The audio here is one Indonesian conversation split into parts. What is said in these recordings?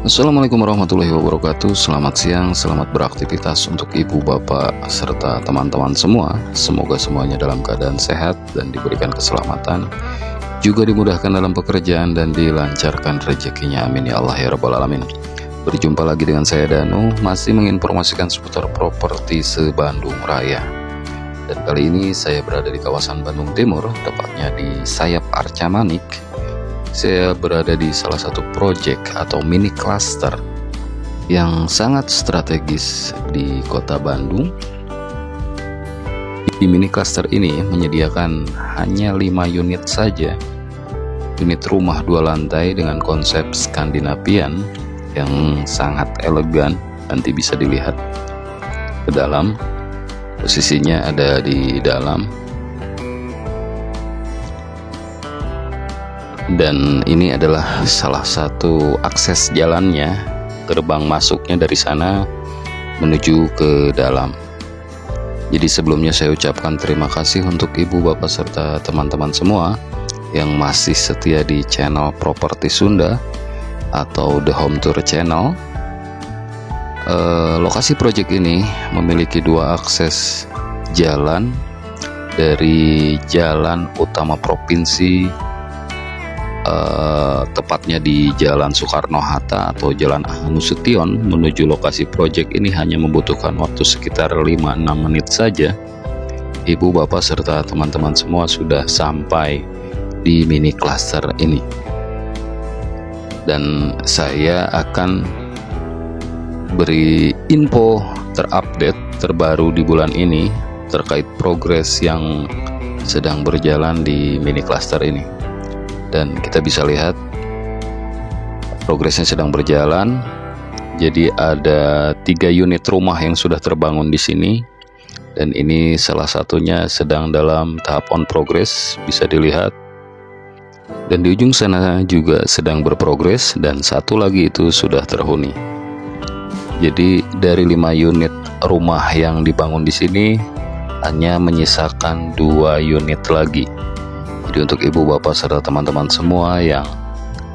Assalamualaikum warahmatullahi wabarakatuh. Selamat siang, selamat beraktivitas untuk ibu, bapak, serta teman-teman semua. Semoga semuanya dalam keadaan sehat dan diberikan keselamatan, juga dimudahkan dalam pekerjaan dan dilancarkan rezekinya. Amin ya Allah ya Rabbal Alamin. Berjumpa lagi dengan saya Danu, masih menginformasikan seputar properti se-Bandung Raya. Dan kali ini saya berada di kawasan Bandung Timur, tepatnya di Sayap Arca Manik. Saya berada di salah satu proyek atau mini cluster yang sangat strategis di kota Bandung. Di mini cluster ini menyediakan hanya 5 unit saja, unit rumah 2 lantai dengan konsep Skandinavian yang sangat elegan. Nanti bisa dilihat ke dalam, posisinya ada di dalam. Dan ini adalah salah satu akses jalannya, gerbang masuknya dari sana menuju ke dalam. Jadi sebelumnya saya ucapkan terima kasih untuk ibu, bapak, serta teman-teman semua yang masih setia di channel Properti Sunda atau The Home Tour Channel. Lokasi proyek ini memiliki 2 akses jalan dari jalan utama provinsi, tepatnya di Jalan Soekarno-Hatta atau Jalan Nasution. Menuju lokasi proyek ini hanya membutuhkan waktu sekitar 5-6 menit saja. Ibu, bapak, serta teman-teman semua sudah sampai di mini cluster ini. Dan saya akan beri info terupdate terbaru di bulan ini terkait progres yang sedang berjalan di mini cluster ini. Dan kita bisa lihat progresnya sedang berjalan. Jadi ada 3 unit rumah yang sudah terbangun di sini, dan ini salah satunya sedang dalam tahap on progress, bisa dilihat. Dan di ujung sana juga sedang berprogres, dan satu lagi itu sudah terhuni. Jadi dari 5 unit rumah yang dibangun di sini hanya menyisakan 2 unit lagi. Jadi untuk ibu, bapak, serta teman-teman semua yang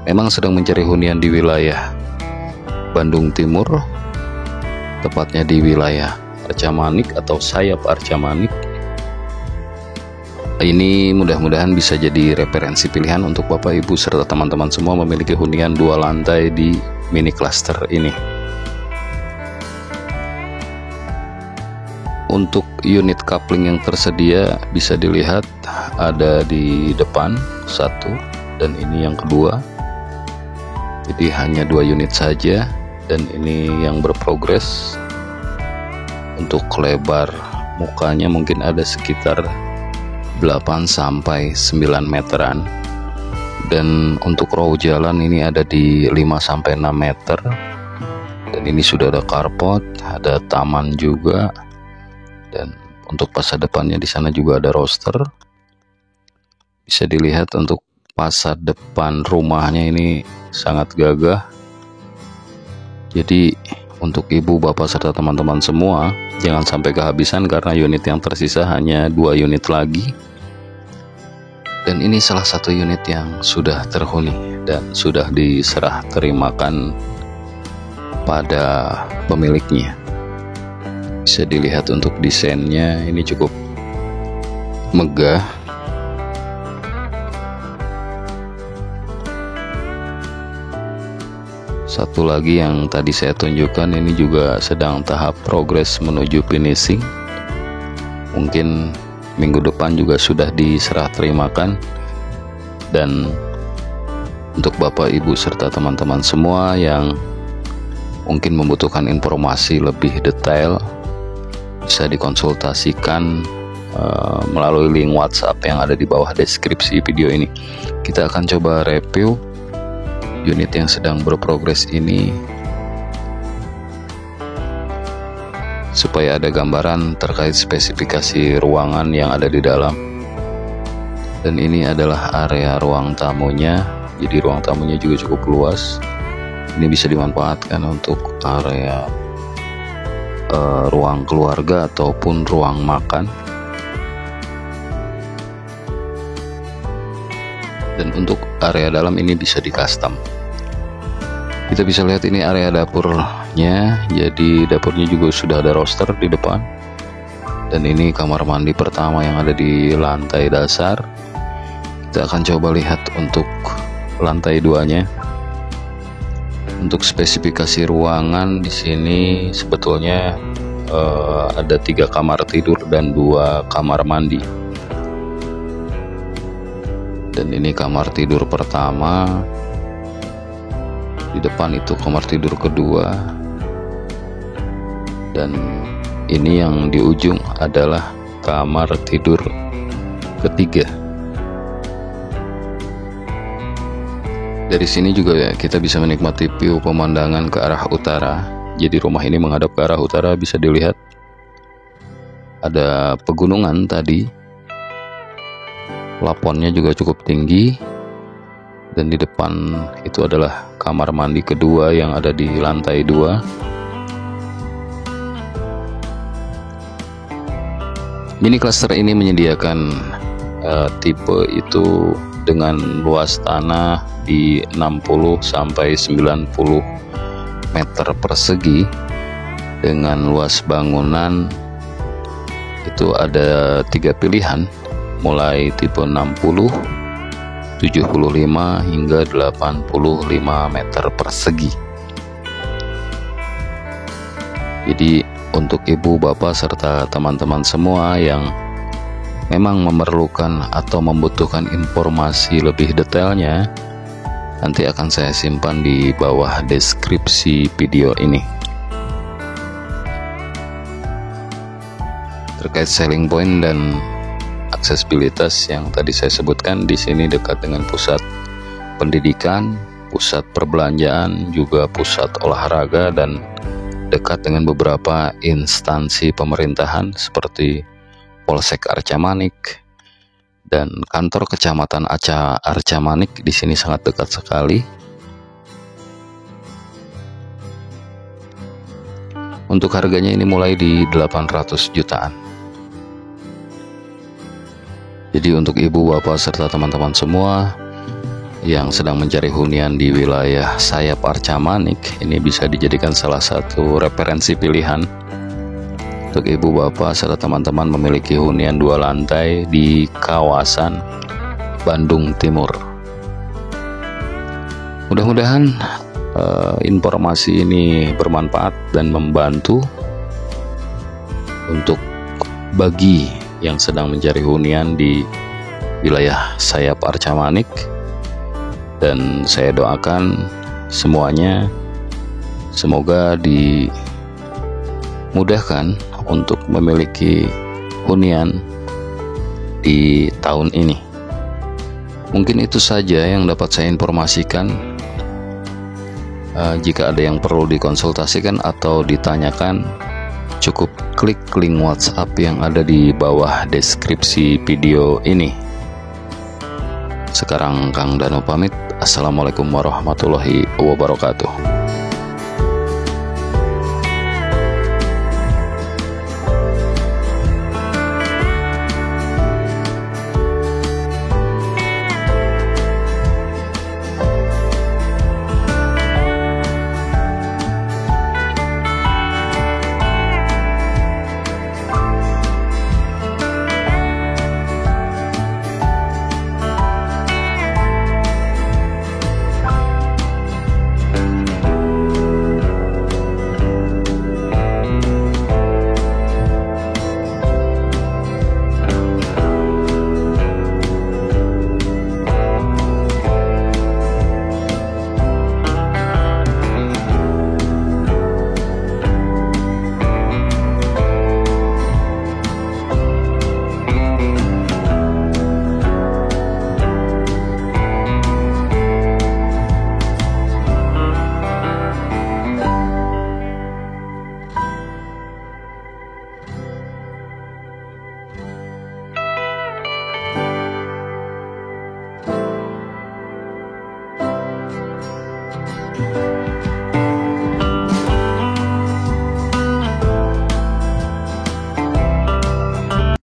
memang sedang mencari hunian di wilayah Bandung Timur, tepatnya di wilayah Arca Manik atau Sayap Arca Manik, ini mudah-mudahan bisa jadi referensi pilihan untuk bapak, ibu, serta teman-teman semua memiliki hunian 2 lantai di mini cluster ini. Untuk unit coupling yang tersedia bisa dilihat ada di depan 1, dan ini yang kedua. Jadi hanya 2 unit saja, dan ini yang berprogres. Untuk lebar mukanya mungkin ada sekitar 8-9 meteran, dan untuk row jalan ini ada di 5-6 meter. Dan ini sudah ada carport, ada taman juga. Dan untuk fasad depannya di sana juga ada roster. Bisa dilihat untuk fasad depan rumahnya ini sangat gagah. Jadi untuk ibu, bapak, serta teman-teman semua jangan sampai kehabisan, karena unit yang tersisa hanya 2 unit lagi. Dan ini salah satu unit yang sudah terhuni dan sudah diserah terimakan pada pemiliknya. Bisa dilihat untuk desainnya ini cukup megah. Satu lagi yang tadi saya tunjukkan ini juga sedang tahap progres menuju finishing. Mungkin minggu depan juga sudah diserah terimakan. Dan untuk bapak, ibu, serta teman-teman semua yang mungkin membutuhkan informasi lebih detail, bisa dikonsultasikan melalui link WhatsApp yang ada di bawah deskripsi video ini. Kita akan coba review unit yang sedang berprogres ini supaya ada gambaran terkait spesifikasi ruangan yang ada di dalam. Dan ini adalah area ruang tamunya. Jadi ruang tamunya juga cukup luas. Ini bisa dimanfaatkan untuk area ruang keluarga ataupun ruang makan. Dan untuk area dalam ini bisa di custom. Kita bisa lihat ini area dapurnya. Jadi dapurnya juga sudah ada roster di depan. Dan ini kamar mandi pertama yang ada di lantai dasar. Kita akan coba lihat untuk lantai 2-nya. Untuk spesifikasi ruangan di sini sebetulnya ada 3 kamar tidur dan 2 kamar mandi. Dan ini kamar tidur pertama. Di depan itu kamar tidur kedua. Dan ini yang di ujung adalah kamar tidur ketiga. Dari sini juga ya kita bisa menikmati view pemandangan ke arah utara. Jadi rumah ini menghadap ke arah utara, bisa dilihat ada pegunungan tadi. Plafonnya juga cukup tinggi. Dan di depan itu adalah kamar mandi kedua yang ada di lantai 2. Mini cluster ini menyediakan tipe itu dengan luas tanah di 60 sampai 90 meter persegi, dengan luas bangunan itu ada 3 pilihan, mulai tipe 60, 75 hingga 85 meter persegi. Jadi untuk ibu, bapak, serta teman-teman semua yang memang memerlukan atau membutuhkan informasi lebih detailnya, nanti akan saya simpan di bawah deskripsi video ini. Terkait selling point dan aksesibilitas yang tadi saya sebutkan, di sini dekat dengan pusat pendidikan, pusat perbelanjaan, juga pusat olahraga, dan dekat dengan beberapa instansi pemerintahan seperti Polsek Arca Manik dan kantor Kecamatan Arca Manik. Di sini sangat dekat sekali. Untuk harganya ini mulai di 800 jutaan. Jadi untuk ibu, bapak, serta teman-teman semua yang sedang mencari hunian di wilayah Sayap Arca Manik, ini bisa dijadikan salah satu referensi pilihan. Untuk ibu, bapak, serta teman-teman memiliki hunian 2 lantai di kawasan Bandung Timur. Mudah-mudahan informasi ini bermanfaat dan membantu untuk bagi yang sedang mencari hunian di wilayah Sayap Arca Manik. Dan saya doakan semuanya semoga dimudahkan untuk memiliki hunian di tahun ini. Mungkin itu saja yang dapat saya informasikan. Jika ada yang perlu dikonsultasikan atau ditanyakan, cukup klik link WhatsApp yang ada di bawah deskripsi video ini. Sekarang Kang Dano pamit. Assalamualaikum warahmatullahi wabarakatuh. Bye.